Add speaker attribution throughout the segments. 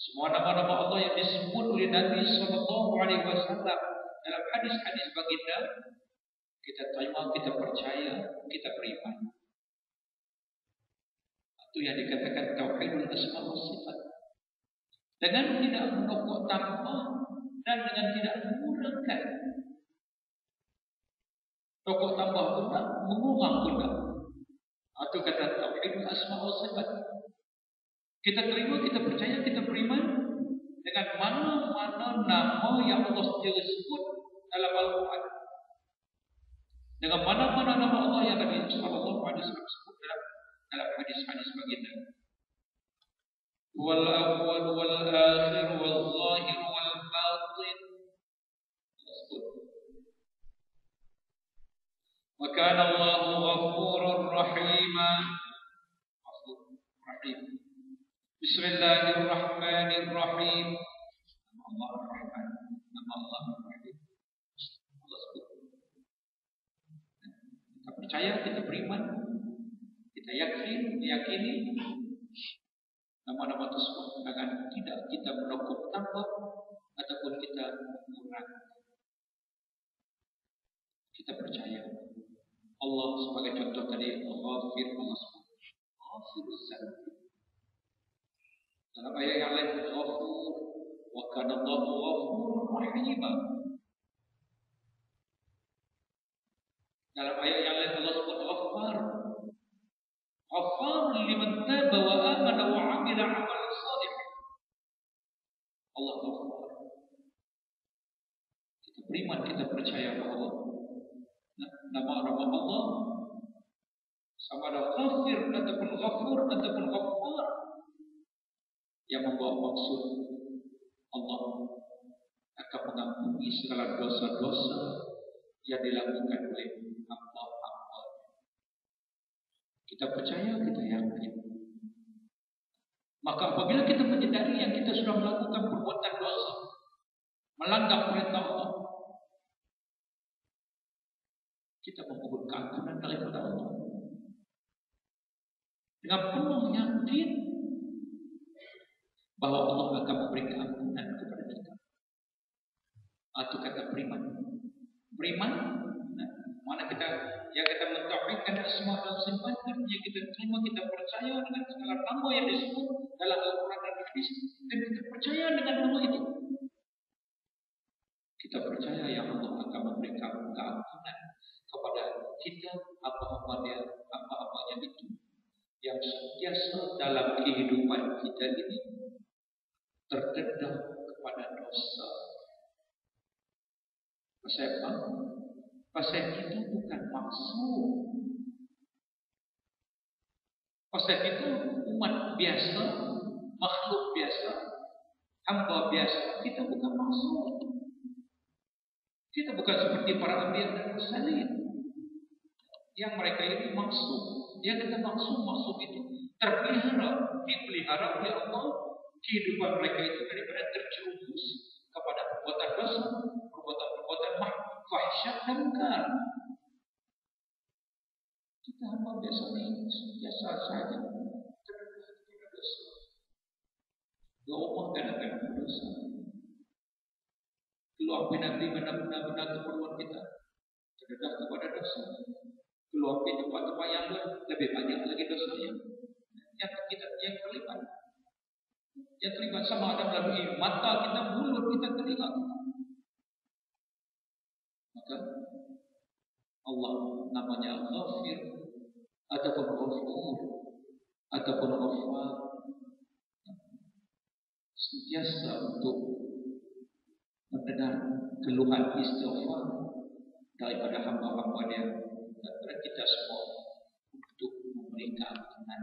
Speaker 1: Semua nama-nama Allah yang disebut oleh Nabi Sallallahu Alaihi Wasallam dalam hadis-hadis baginda, kita terima, kita percaya, kita beriman. Itu yang dikatakan tauhidul asma wa sifat. Dengan tidak menokok tambah dan dengan tidak mengurangkan. Tokok tambah pula, mengurang pula. Itu kata tauhidul asma wa sifat. Kita terima, kita percaya, kita beriman dengan mana-mana nama yang Allah sebut dalam Al-Quran. Dengan mana-mana nama Allah yang Nabi Sallallahu Alaihi Wasallam sebut dalam hadis-hadis baginda. Wal awwal wal akhir wal zahir wal batin. Wa kana Allahu ghafurur rahima. Rahim. Bismillahirrahmanirrahim. Nama Allah Ar-Rahman, nama Allah Ar-Rahim. Allah sebut. Kita percaya, kita beriman, kita meyakini nama-nama tersebut akan tidak kita menokok tambah ataupun kita mengurangi. Kita percaya. Allah sebagai contoh tadi, Ghafir, Allah sebut Ghafiruz Dzanb. Dalam ayat yang lain, Ghafur, wa kana Allahu Ghafurur Rahima. Dalam ayat yang lain Allah sebut Ghaffar. Ghaffar liman taba wa amana wa 'amila 'amalan salih. Allah Ghaffar. Kita beriman, kita percaya bahwa nama-nama Allah sama ada Ghafir ataupun Ghafur ataupun Ghaffar yang membawa maksud Allah akan mengampuni segala dosa-dosa yang dilakukan oleh hamba-hamba. Kita percaya, kita yakin. Maka apabila kita menyadari yang kita sudah melakukan perbuatan dosa, melanggar perintah Allah, kita memohon keampunan daripada Allah dengan penuh yakin bahwa Allah akan memberi keampunan kepada kita. Itu kata beriman. Beriman, mana kita mentauhidkan asma dan sifat, yang kita terima, kita percaya dengan segala nama yang disebut dalam Al-Quran dan Hadis, dan kita percaya dengan nama itu. Kita percaya yang Allah akan memberikan keampunan kepada kita apa-apanya itu yang sentiasa dalam kehidupan kita ini terdedah kepada dosa. Pasal apa? Pasal itu bukan maksud. Pasal itu umat biasa, makhluk biasa, hamba biasa. Kita bukan maksud. Kita bukan seperti para anbiya dan mursalin yang mereka ini maksud. Yang kita maksud itu dipelihara oleh Allah. Kehidupan mereka itu daripada terjerumus kepada perbuatan dosa, perbuatan fahsyat dan munkar. Kita hamba biasa ini biasa saja terdedah kepada dosa. Doa kadang-kadang berdosa. Keluar nanti benar-benar keperluan kita terdedah kepada dosa. Keluar di tempat-tempat yang lebih banyak lagi dosanya. Yang terlibat. Yang terlibat sama ada melalui mata kita, mulut kita, telinga kita. Maka Allah namanya Ghafir ataupun Ghafur ataupun Ghaffar, sentiasa untuk mendengar keluhan istighfar daripada hamba-hamba Dia dan kita semua untuk memberi keampunan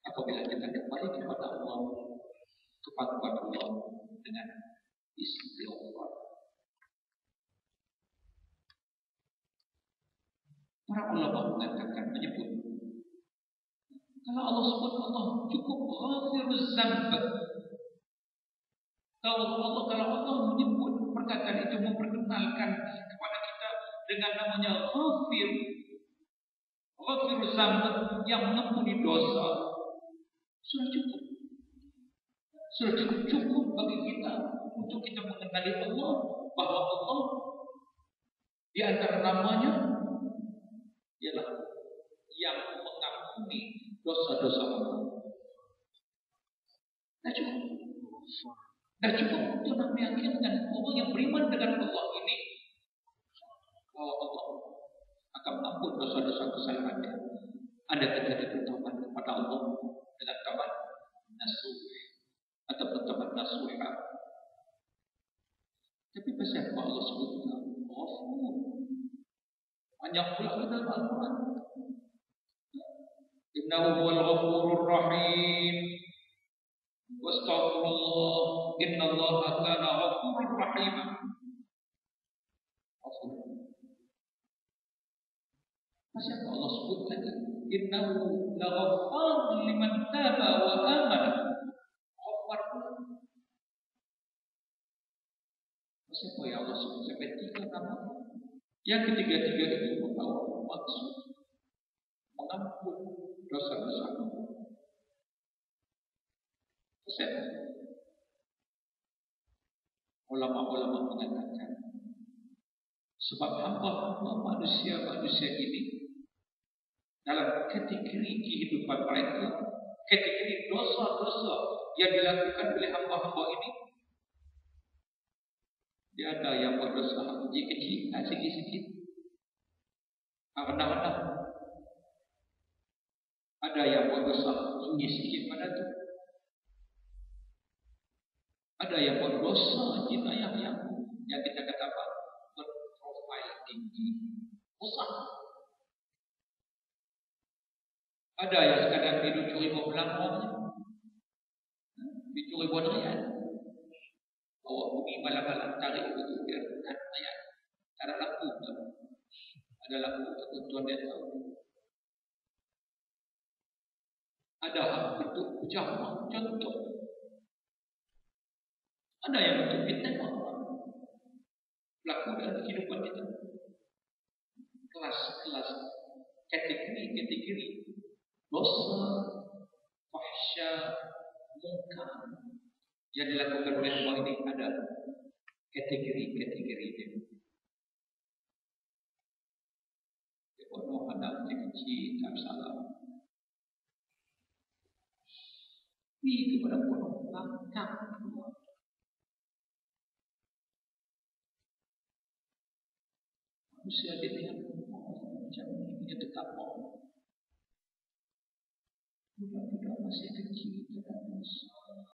Speaker 1: apabila kita kembali kepada Allah, kepada Allah dengan istighfar. Para ulama mengatakan, menyebut, kalau Allah sebut Allah cukup Ghafiruz Dzanb. Kalau Allah menyebut perkataan itu, memperkenalkan kepada kita dengan namanya Ghafiruz Dzanb, yang mengampuni dosa, sudah cukup. Sudah cukup bagi kita untuk kita mengenali Allah, bahwa Allah di antara namanya ialah yang mengampuni dosa-dosa hamba. Dah cukup. Dah cukup untuk nak meyakinkan orang yang beriman dengan Allah ini bahwa Allah akan ampun dosa-dosa kesalahannya. Ada kita bertobat kepada Allah dengan taubat nasuh atau bertobat nasuha. Tapi pasal apa Allah sebutkan Ghafur? Banyak pula dalam Al-Quran. Innahu huwal ghafurur rahim. Wastaghfirullah. Innallaha kana ghafurur rahim. Pasal apa Allah sebut lagi? Innahu laghafar liman taba wa amana. Ghafar pula. Pasal apa ya Allah sebut sampai 3 nama? Yang ketiga-tiga itu membawa maksud mengampun dosa-dosa. Pasal ulama-ulama mengatakan sebab hamba-hamba manusia-manusia ini dalam kategori kehidupan mereka, kategori dosa-dosa yang dilakukan oleh hamba-hamba ini, dia ada yang buat dosa kecil-kecil, sikit-sikit, rendah-rendah. Ada yang buat dosa tinggi sikit pada itu. Ada yang buat dosa jinayah yang kita kata apa? Berprofil tinggi, besar. Ada yang sekadar hidup curi buah belakang, dicuri buah nerian. Bawa bumi malam-malam tarik itu dia ayat. Ada lampu tu. Ada lampu tuan dia tahu. Ada bentuk jamak contoh. Ada yang bentuk fitnah berlaku dalam kehidupan kita. Kelas-kelas, kategori-kategori dosa, fahsya, munkar yang dilakukan oleh Allah ini ada kategori-kategori dia. Dia penuh ada kecil, tak salah. Ini kepada penuh langkah. Manusia dilihat macam ini dia tetap mau. Budak-budak masih kecil, tetap dosa.